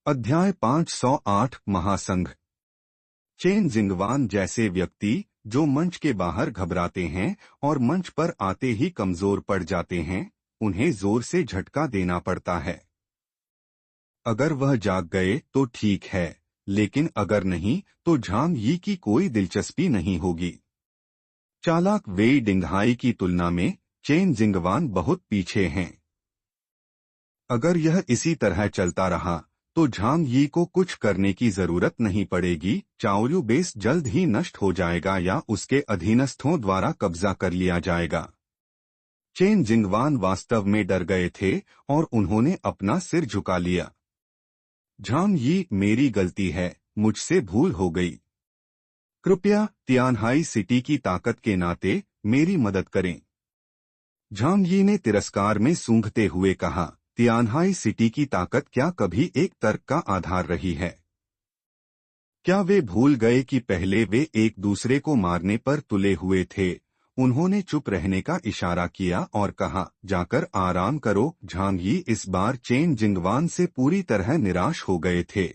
अध्याय 508 महासंघ। चेन जिंगवान जैसे व्यक्ति जो मंच के बाहर घबराते हैं और मंच पर आते ही कमजोर पड़ जाते हैं, उन्हें जोर से झटका देना पड़ता है। अगर वह जाग गए तो ठीक है, लेकिन अगर नहीं तो झांग यी की कोई दिलचस्पी नहीं होगी। चालाक वेई डिंगहाई की तुलना में चेन जिंगवान बहुत पीछे हैं। अगर यह इसी तरह चलता रहा तो झांग यी को कुछ करने की जरूरत नहीं पड़ेगी। चाओल्यू बेस जल्द ही नष्ट हो जाएगा या उसके अधीनस्थों द्वारा कब्जा कर लिया जाएगा। चेन जिंगवान वास्तव में डर गए थे और उन्होंने अपना सिर झुका लिया। झांग यी, मेरी गलती है, मुझसे भूल हो गई। कृपया तियानहाई सिटी की ताकत के नाते मेरी मदद करें। झांग यी ने तिरस्कार में सूंघते हुए कहा, तियानहाई सिटी की ताकत क्या कभी एक तर्क का आधार रही है? क्या वे भूल गए कि पहले वे एक दूसरे को मारने पर तुले हुए थे? उन्होंने चुप रहने का इशारा किया और कहा, जाकर आराम करो। झांग यी इस बार चेन जिंगवान से पूरी तरह निराश हो गए थे।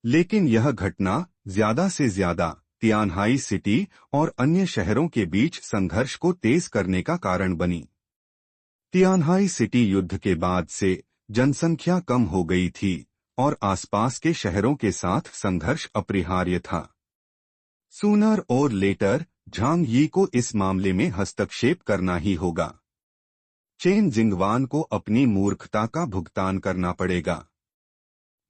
लेकिन यह घटना ज्यादा से ज्यादा तियानहाई सिटी और अन्य शहरों के बीच संघर्ष को तेज करने का कारण बनी। तियानहाई सिटी युद्ध के बाद से जनसंख्या कम हो गई थी और आसपास के शहरों के साथ संघर्ष अपरिहार्य था। सूनर और लेटर झांग यी को इस मामले में हस्तक्षेप करना ही होगा। चेन जिंगवान को अपनी मूर्खता का भुगतान करना पड़ेगा।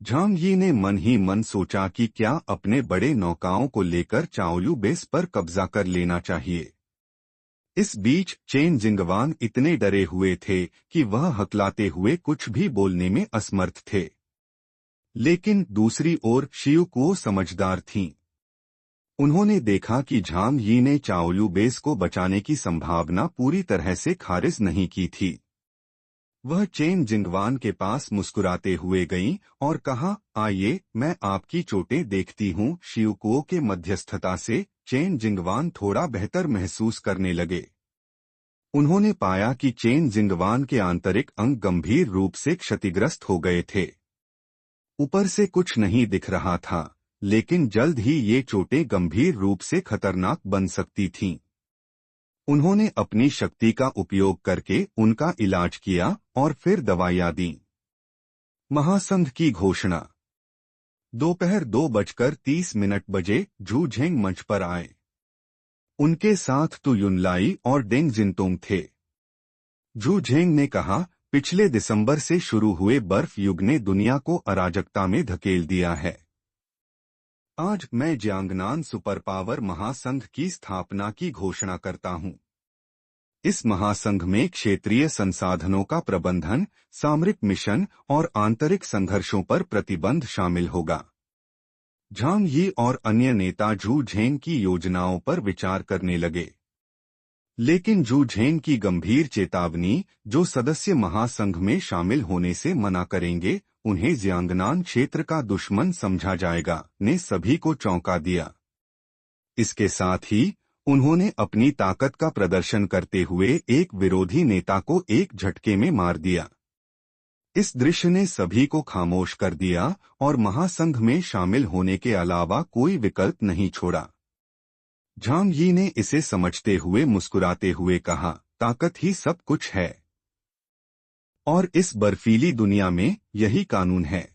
झांग यी ने मन ही मन सोचा कि क्या अपने बड़े नौकाओं को लेकर चाओल्यू बेस पर कब्जा कर लेना चाहिए। इस बीच चेन जिंगवान इतने डरे हुए थे कि वह हकलाते हुए कुछ भी बोलने में असमर्थ थे। लेकिन दूसरी ओर शियुकुओ समझदार थीं। उन्होंने देखा कि झांग यी ने चाओल्यू बेस को बचाने की संभावना पूरी तरह से खारिज नहीं की थी। वह चेन जिंगवान के पास मुस्कुराते हुए गईं और कहा, आइए, मैं आपकी चोटें देखती हूँ। शियुकुओ के मध्यस्थता से चेन जिंगवान थोड़ा बेहतर महसूस करने लगे। उन्होंने पाया कि चेन जिंगवान के आंतरिक अंग गंभीर रूप से क्षतिग्रस्त हो गए थे। ऊपर से कुछ नहीं दिख रहा था, लेकिन जल्द ही ये चोटें गंभीर रूप से खतरनाक बन सकती थीं। उन्होंने अपनी शक्ति का उपयोग करके उनका इलाज किया और फिर दवाइयां दी। महासंघ की घोषणा। दोपहर 2:30 बजे झू झेंग मंच पर आए। उनके साथ तु युनलाई और डेंग जिनतोंग थे। झू झेंग ने कहा, पिछले दिसंबर से शुरू हुए बर्फ युग ने दुनिया को अराजकता में धकेल दिया है। आज मैं जियांगनान सुपर पावर महासंघ की स्थापना की घोषणा करता हूं। इस महासंघ में क्षेत्रीय संसाधनों का प्रबंधन, सामरिक मिशन और आंतरिक संघर्षों पर प्रतिबंध शामिल होगा। झांग यी और अन्य नेता झू झेंग की योजनाओं पर विचार करने लगे। लेकिन झू झेंग की गंभीर चेतावनी, जो सदस्य महासंघ में शामिल होने से मना करेंगे, उन्हें जियांगनान क्षेत्र का दुश्मन समझा जाएगा, ने सभी को चौंका दिया। इसके साथ ही उन्होंने अपनी ताकत का प्रदर्शन करते हुए एक विरोधी नेता को एक झटके में मार दिया। इस दृश्य ने सभी को खामोश कर दिया और महासंघ में शामिल होने के अलावा कोई विकल्प नहीं छोड़ा। झांग यी ने इसे समझते हुए मुस्कुराते हुए कहा, ताकत ही सब कुछ है। और इस बर्फीली दुनिया में यही कानून है।